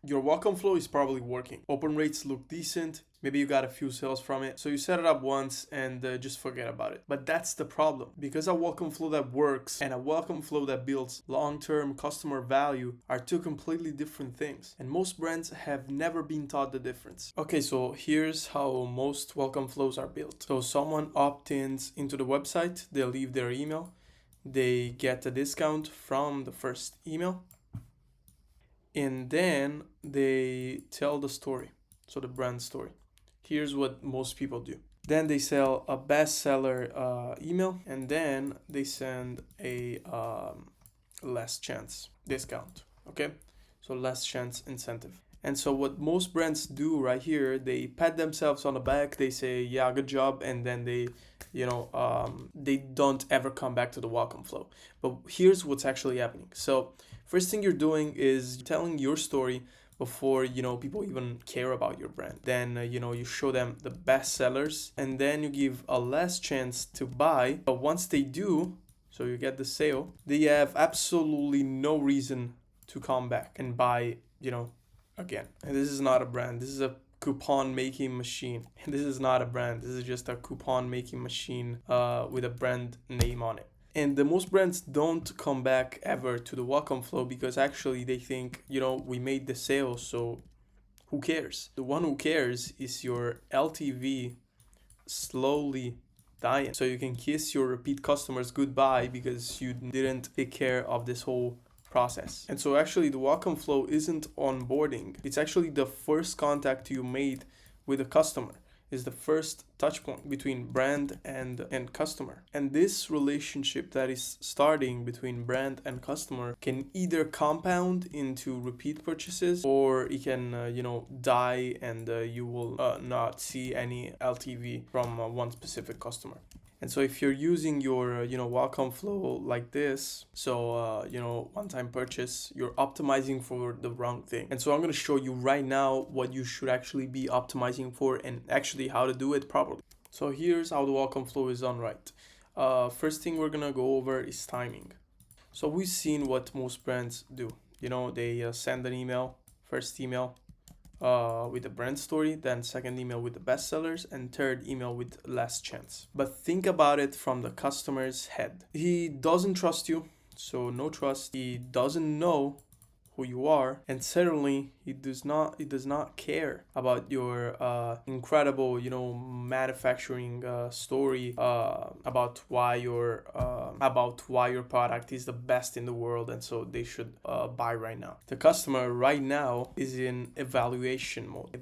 your welcome flow is probably working. Open rates look decent. Maybe you got a few sales from it. So you set it up once and just forget about it. But that's the problem. Because a welcome flow that works and a welcome flow that builds long-term customer value are two completely different things. And most brands have never been taught the difference. Okay, so here's how most welcome flows are built. So someone opts into the website, they leave their email, they get a discount from the first email, and then they tell the story, so the brand story. Here's what most people do. Then they sell a bestseller email, and then they send a last chance discount. Okay, so last chance incentive. And so what most brands do right here, they pat themselves on the back, they say, yeah, good job, and then they don't ever come back to the welcome flow. But here's what's actually happening. So first thing you're doing is telling your story before people even care about your brand. Then you show them the best sellers, and then you give a last chance to buy. But once they do, so you get the sale, they have absolutely no reason to come back and buy again. And this is not a brand, this is a coupon making machine. This is not a brand, this is just a coupon making machine with a brand name on it. And the most brands don't come back ever to the welcome flow because actually they think, we made the sale, so who cares? The one who cares is your LTV slowly dying. So you can kiss your repeat customers goodbye because you didn't take care of this whole process. And so actually the welcome flow isn't onboarding. It's actually the first contact you made with a customer. Is the first touch point between brand and customer. And this relationship that is starting between brand and customer can either compound into repeat purchases, or it can die and you will not see any LTV from one specific customer. And so if you're using your welcome flow like this, so one-time purchase, you're optimizing for the wrong thing. And so I'm going to show you right now what you should actually be optimizing for and actually how to do it properly. So here's how the welcome flow is done right. First thing we're going to go over is timing. So we've seen what most brands do. They send an email, first email, with the brand story, then second email with the bestsellers, and third email with last chance. But think about it from the customer's head. He doesn't trust you, so no trust. He doesn't know who you are, and certainly he does not care about your incredible manufacturing story about why your product is the best in the world, and so they should buy right now. The customer right now is in evaluation mode.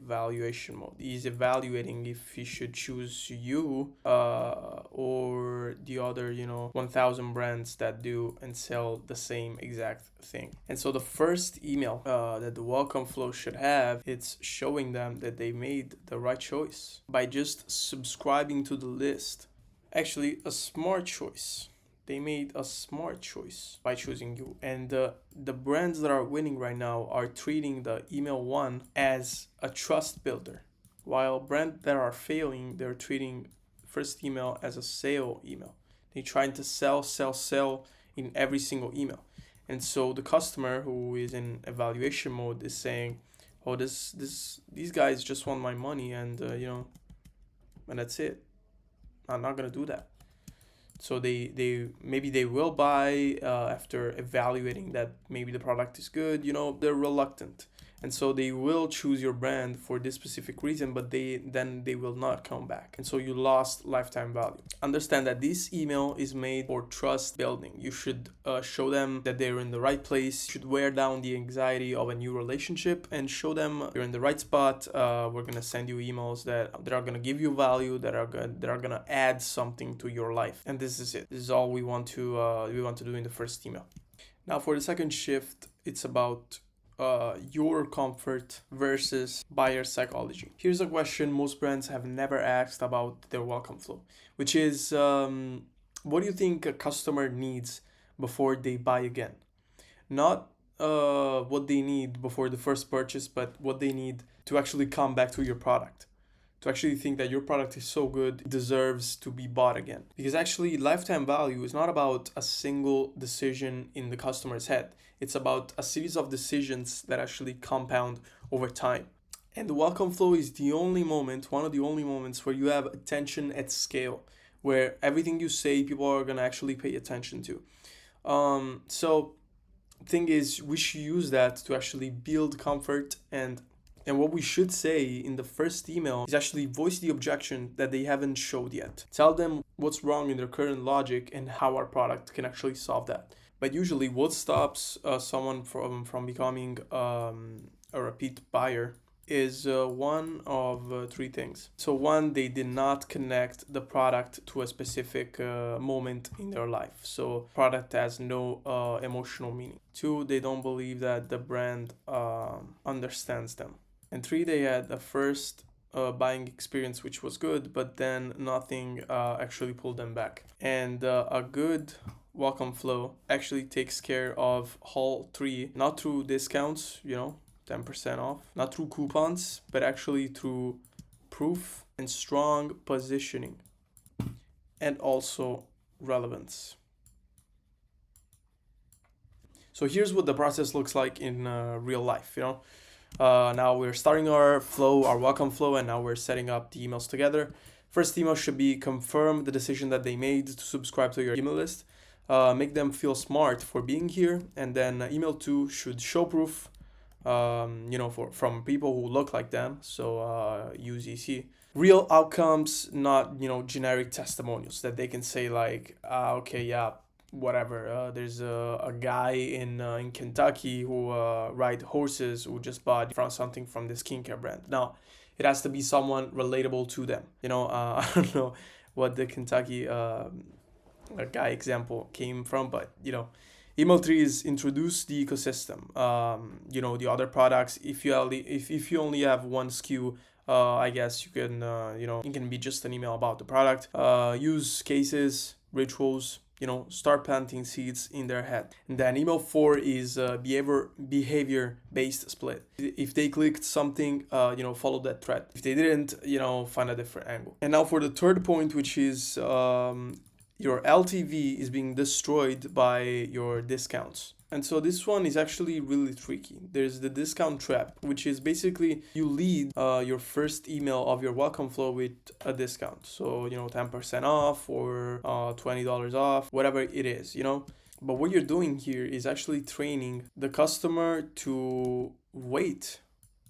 He's evaluating if he should choose you or the other 1,000 brands that do and sell the same exact thing. And so the first email that the welcome flow should have, it's showing them that they made the right choice by just subscribing to the list. Actually, a smart choice. They made a smart choice by choosing you. And the brands that are winning right now are treating the email one as a trust builder, while brands that are failing, they're treating first email as a sale email. They're trying to sell in every single email. And so the customer who is in evaluation mode is saying, oh, these guys just want my money, and and that's it. I'm not gonna do that. So they maybe they will buy after evaluating that maybe the product is good. They're reluctant, and so they will choose your brand for this specific reason, but they will not come back, and so you lost lifetime value. Understand that this email is made for trust building. You should show them that they're in the right place. You should wear down the anxiety of a new relationship and show them you're in the right spot. We're gonna send you emails that are gonna give you value, that are gonna add something to your life, and this is it. This is all we want to do in the first email. Now for the second shift, it's about your comfort versus buyer psychology. Here's a question most brands have never asked about their welcome flow, which is what do you think a customer needs before they buy again? Not what they need before the first purchase, but what they need to actually come back to your product, to actually think that your product is so good it deserves to be bought again. Because actually lifetime value is not about a single decision in the customer's head. It's about a series of decisions that actually compound over time. And the welcome flow is the only moment, one of the only moments where you have attention at scale, where everything you say people are going to actually pay attention to. So thing is, we should use that to actually build comfort, and what we should say in the first email is actually voice the objection that they haven't showed yet. Tell them what's wrong in their current logic and how our product can actually solve that. But usually what stops someone from becoming a repeat buyer is one of three things. So one, they did not connect the product to a specific moment in their life. So product has no emotional meaning. Two, they don't believe that the brand understands them. And three, they had a first buying experience which was good, but then nothing actually pulled them back. And a good welcome flow actually takes care of all three, not through discounts, 10% off, not through coupons, but actually through proof and strong positioning, and also relevance. So here's what the process looks like in real life. Now we're starting our flow, our welcome flow, and now we're setting up the emails together. First email should be confirm the decision that they made to subscribe to your email list. Make them feel smart for being here, and then email 2 should show proof. From people who look like them. So use EC. Real outcomes, not generic testimonials that they can say like, okay, yeah, whatever. There's a guy in Kentucky who ride horses who just bought from something from this skincare brand. Now, it has to be someone relatable to them. I don't know what the Kentucky guy example came from, but email 3 is introduce the ecosystem. The other products. If you only have one SKU, I guess you can it can be just an email about the product. Use cases, rituals. Start planting seeds in their head. And then email 4 is behavior based split. If they clicked something, follow that thread. If they didn't, find a different angle. And now for the third point, which is your LTV is being destroyed by your discounts. And so this one is actually really tricky. There's the discount trap, which is basically you lead your first email of your welcome flow with a discount. So, 10% off or $20 off, whatever it is, But what you're doing here is actually training the customer to wait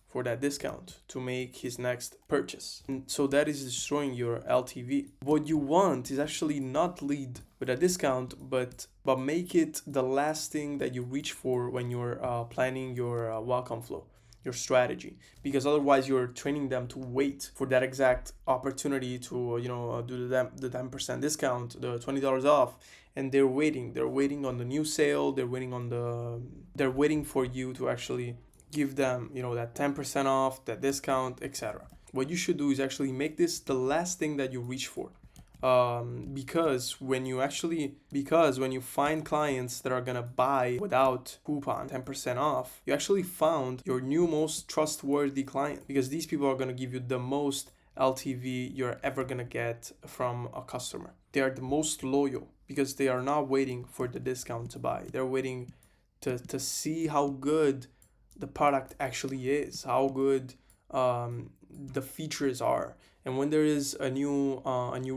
for that discount to make his next purchase. And so that is destroying your LTV. What you want is actually not lead with a discount, but make it the last thing that you reach for when you're planning your welcome flow, your strategy. Because otherwise you're training them to wait for that exact opportunity to do the 10% discount, the $20 off, and they're waiting on the new sale, they're waiting for you to actually give them that 10% off, that discount, etc. What you should do is actually make this the last thing that you reach for, because when you find clients that are gonna buy without coupon 10% off, you actually found your new most trustworthy client, because these people are gonna give you the most LTV you're ever gonna get from a customer. They are the most loyal because they are not waiting for the discount to buy. They're waiting to see how good the product actually is, how good the features are. And when there is a new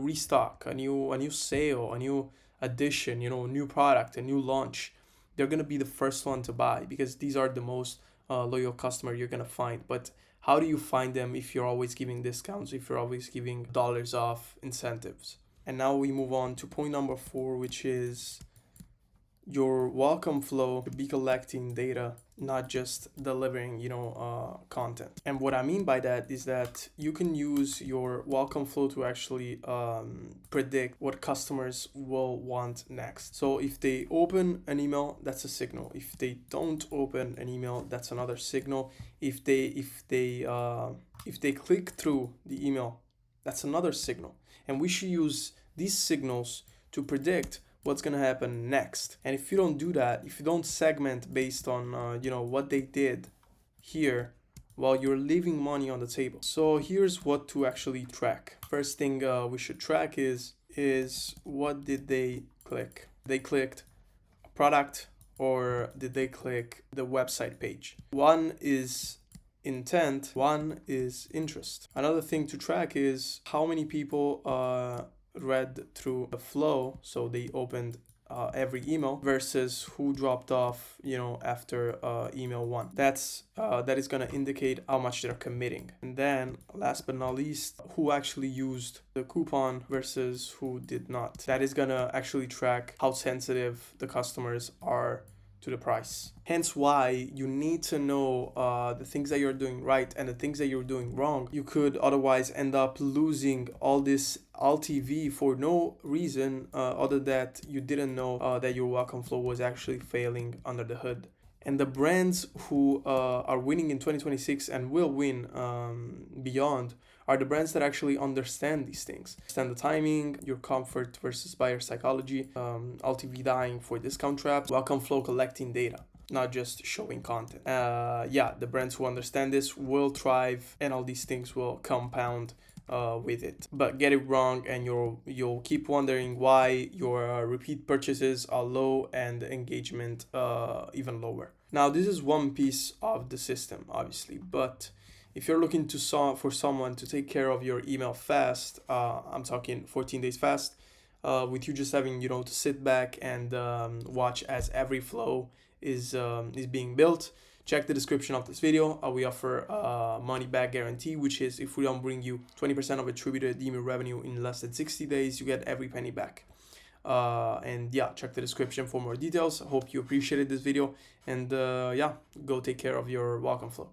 restock, a new sale, a new addition, new product, a new launch, they're gonna be the first one to buy, because these are the most loyal customer you're gonna find. But how do you find them if you're always giving discounts, if you're always giving dollars off incentives? And now we move on to point number 4, which is your welcome flow should be collecting data, not just delivering, content. And what I mean by that is that you can use your welcome flow to actually predict what customers will want next. So if they open an email, that's a signal. If they don't open an email, that's another signal. If they click through the email, that's another signal. And we should use these signals to predict what's going to happen next. And if you don't do that, if you don't segment based on what they did here, while you're leaving money on the table. So here's what to actually track. First thing we should track is what did they click? They clicked a product, or did they click the website page? One is intent, one is interest. Another thing to track is how many people read through the flow, so they opened every email, versus who dropped off, after email one. That is going to indicate how much they're committing. And then last but not least, who actually used the coupon versus who did not. That is going to actually track how sensitive the customers are to the price. Hence why you need to know the things that you're doing right and the things that you're doing wrong. You could otherwise end up losing all this LTV for no reason other that you didn't know that your welcome flow was actually failing under the hood. And the brands who are winning in 2026 and will win beyond are the brands that actually understand these things. Understand the timing, your comfort versus buyer psychology, LTV dying for discount traps, welcome flow collecting data, not just showing content. The brands who understand this will thrive, and all these things will compound with it. But get it wrong and you'll keep wondering why your repeat purchases are low and engagement even lower. Now, this is one piece of the system, obviously, but if you're looking for someone to take care of your email fast, I'm talking 14 days fast, with you just having to sit back and watch as every flow is being built. Check the description of this video. We offer a money back guarantee, which is if we don't bring you 20% of attributed email revenue in less than 60 days, you get every penny back. Check the description for more details. I hope you appreciated this video, and go take care of your welcome flow.